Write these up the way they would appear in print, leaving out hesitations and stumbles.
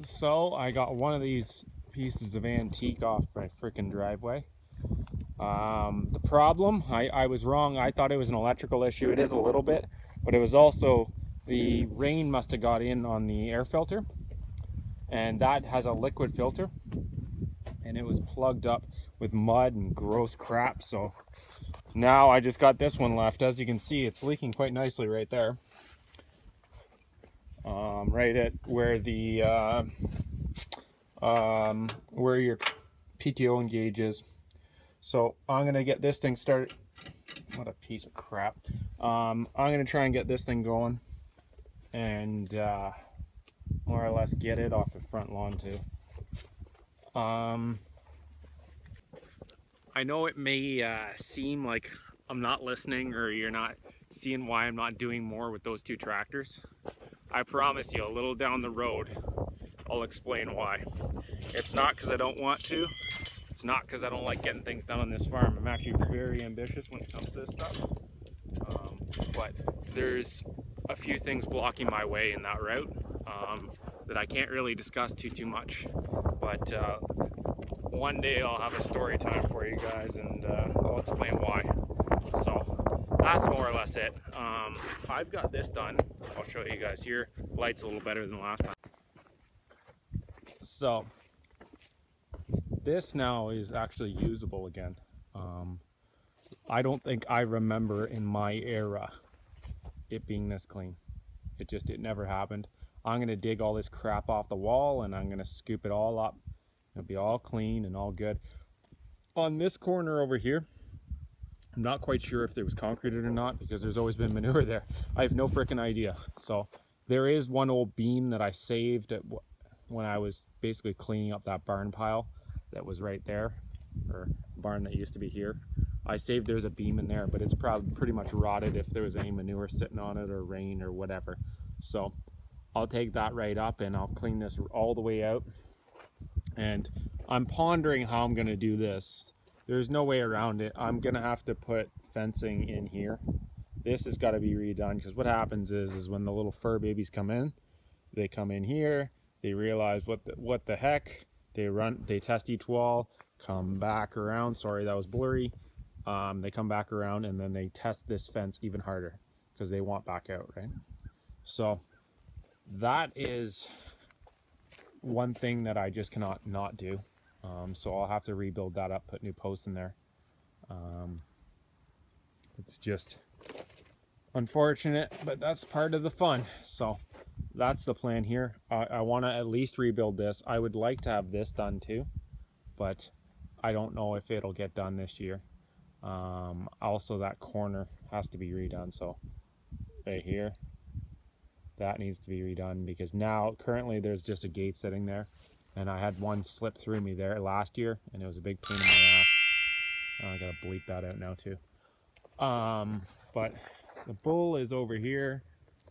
So I got one of these pieces of antique off my freaking driveway. The problem, I was wrong. I thought it was an electrical issue. It is a little bit, but it was also the rain must have got in on the air filter, and that has a liquid filter, and it was plugged up with mud and gross crap. So now I just got this one left. As you can see, it's leaking quite nicely right there. Right at where the where your PTO gauge is. So I'm gonna get this thing started. What a piece of crap. I'm gonna try and get this thing going, and more or less get it off the front lawn too. I know it may seem like I'm not listening, or you're not seeing why I'm not doing more with those two tractors. I promise you, a little down the road, I'll explain why. It's not because I don't want to. It's not because I don't like getting things done on this farm. I'm actually very ambitious when it comes to this stuff. But there's a few things blocking my way in that route that I can't really discuss too much. But one day I'll have a story time for you guys, and I'll explain why. So that's more or less it. I've got this done. I'll show you guys here. Light's a little better than last time. So this now is actually usable again. I don't think I remember in my era it being this clean. It never happened. I'm gonna dig all this crap off the wall, and I'm gonna scoop it all up. It'll be all clean and all good. On this corner over here, I'm not quite sure if there was concreted or not, because there's always been manure there. I have no freaking idea. So there is one old beam that I saved when I was basically cleaning up that barn pile that was right there, or barn that used to be here. I saved there's a beam in there, but it's probably pretty much rotted if there was any manure sitting on it or rain or whatever. So I'll take that right up and I'll clean this all the way out. And I'm pondering how I'm gonna do this. There's no way around it. I'm gonna have to put fencing in here. This has got to be redone, because what happens is when the little fur babies come in, they come in here, they realize what the heck, they test each wall, come back around. Sorry, that was blurry. They come back around, and then they test this fence even harder because they want back out, right? So that is one thing that I just cannot not do. So I'll have to rebuild that up, put new posts in there. It's just unfortunate, but that's part of the fun. So that's the plan here. I want to at least rebuild this. I would like to have this done too, but I don't know if it'll get done this year. Also, that corner has to be redone. So right here, that needs to be redone, because now currently there's just a gate sitting there, and I had one slip through me there last year, and it was a big pain in my ass. I gotta bleep that out now too. But the bull is over here.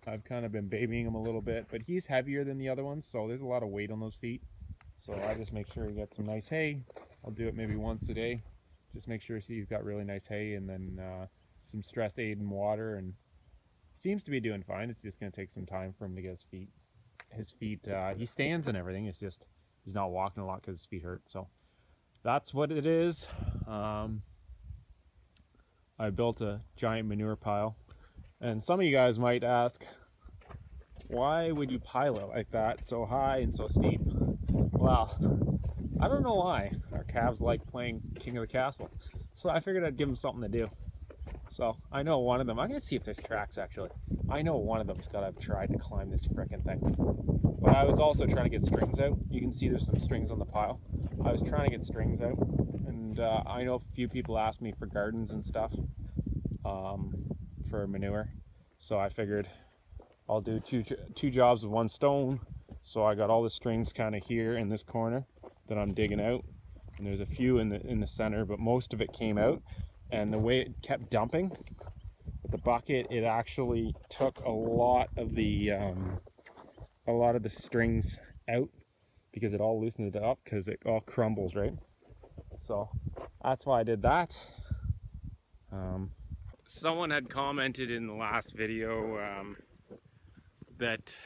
I've kind of been babying him a little bit, but he's heavier than the other ones, so there's a lot of weight on those feet. So I just make sure he gets some nice hay. I'll do it maybe once a day. Just make sure he's got really nice hay, and then some stress aid and water, and seems to be doing fine. It's just going to take some time for him to get his feet, he stands and everything. It's just he's not walking a lot because his feet hurt. So that's what it is. I built a giant manure pile, and some of you guys might ask, why would you pile it like that, so high and so steep? Well, I don't know why. Our calves like playing King of the Castle, so I figured I'd give them something to do. So I know one of them, I'm gonna see if there's tracks actually. I know one of them's gotta have tried to climb this frickin' thing. But I was also trying to get strings out. You can see there's some strings on the pile. I was trying to get strings out, and I know a few people asked me for gardens and stuff, for manure. So I figured I'll do two jobs with one stone. So I got all the strings kind of here in this corner that I'm digging out, and there's a few in the center, but most of it came out. And the way it kept dumping with the bucket, it actually took a lot of the strings out, because it all loosened it up, because it all crumbles, right? So that's why I did that. Someone had commented in the last video that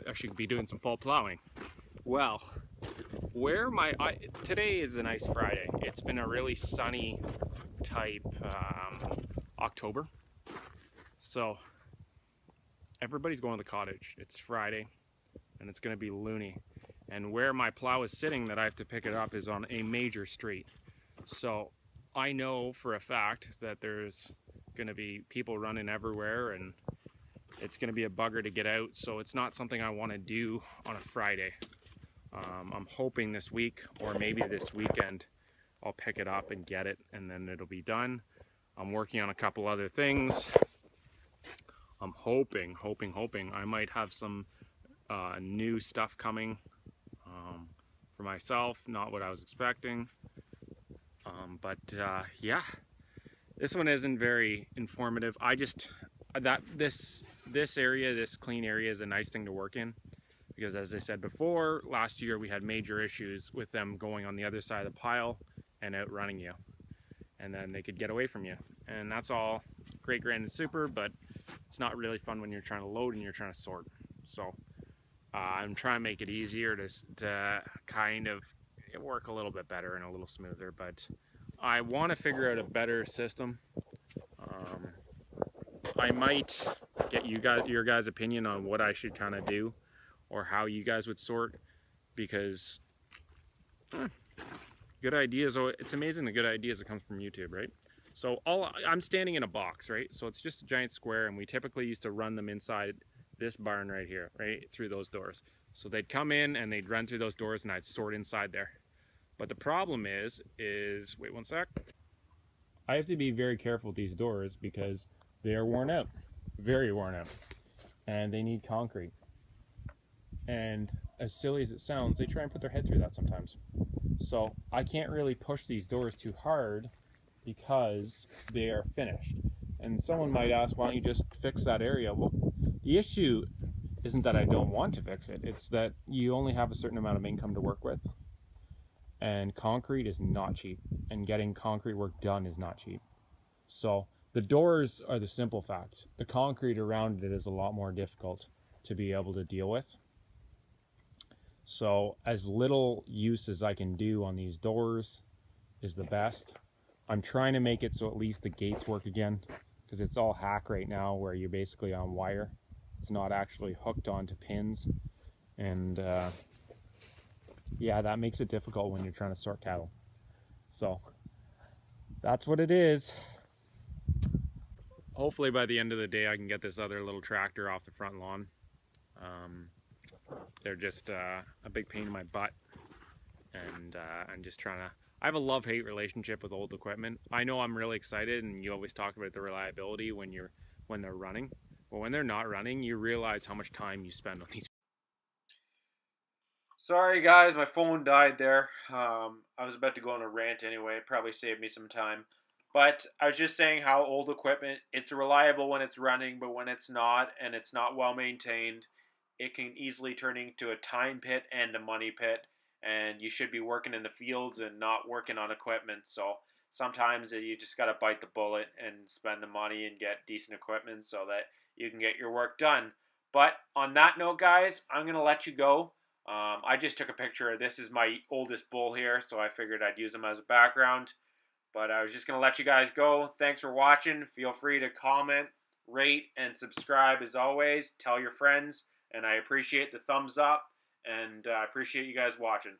I should be doing some fall plowing. Well, today is a nice Friday. It's been a really sunny type October. So everybody's going to the cottage. It's Friday and it's going to be loony. And where my plow is sitting that I have to pick it up is on a major street. So I know for a fact that there's going to be people running everywhere and it's going to be a bugger to get out. So it's not something I want to do on a Friday. I'm hoping this week or maybe this weekend I'll pick it up and get it and then it'll be done. I'm working on a couple other things. I'm hoping I might have some new stuff coming for myself, not what I was expecting. But yeah, this one isn't very informative. This area, this clean area is a nice thing to work in. Because as I said before, last year we had major issues with them going on the other side of the pile and outrunning you. And then they could get away from you. And that's all great, grand, and super, but it's not really fun when you're trying to load and you're trying to sort. So I'm trying to make it easier to kind of work a little bit better and a little smoother, but I want to figure out a better system. I might get your guys' opinion on what I should kind of do or how you guys would sort, because good ideas, it's amazing the good ideas that come from YouTube, right? So I'm standing in a box, right? So it's just a giant square, and we typically used to run them inside this barn right here, right? Through those doors. So they'd come in and they'd run through those doors and I'd sort inside there. But the problem is, wait one sec. I have to be very careful with these doors because they are worn out, very worn out, and they need concrete. And as silly as it sounds, they try and put their head through that sometimes. So I can't really push these doors too hard because they are finished. And someone might ask, why don't you just fix that area? Well, the issue isn't that I don't want to fix it. It's that you only have a certain amount of income to work with. And concrete is not cheap. And getting concrete work done is not cheap. So the doors are the simple fact. The concrete around it is a lot more difficult to be able to deal with. So as little use as I can do on these doors is the best. I'm trying to make it so at least the gates work again, because it's all hack right now where you're basically on wire. It's not actually hooked onto pins. And yeah, that makes it difficult when you're trying to sort cattle. So that's what it is. Hopefully by the end of the day I can get this other little tractor off the front lawn. They're just a big pain in my butt, and I'm just trying to, I have a love-hate relationship with old equipment. I know I'm really excited, and you always talk about the reliability when they're running, but when they're not running, you realize how much time you spend on these. Sorry guys, my phone died there. I was about to go on a rant anyway. It probably saved me some time. But I was just saying how old equipment, it's reliable when it's running, but when it's not and it's not well maintained, it can easily turn into a time pit and a money pit, and you should be working in the fields and not working on equipment. So sometimes you just got to bite the bullet and spend the money and get decent equipment so that you can get your work done. But on that note, guys, I'm going to let you go. I just took a picture. This is my oldest bull here, so I figured I'd use him as a background. But I was just going to let you guys go. Thanks for watching. Feel free to comment, rate, and subscribe as always. Tell your friends. And I appreciate the thumbs up, and I appreciate you guys watching.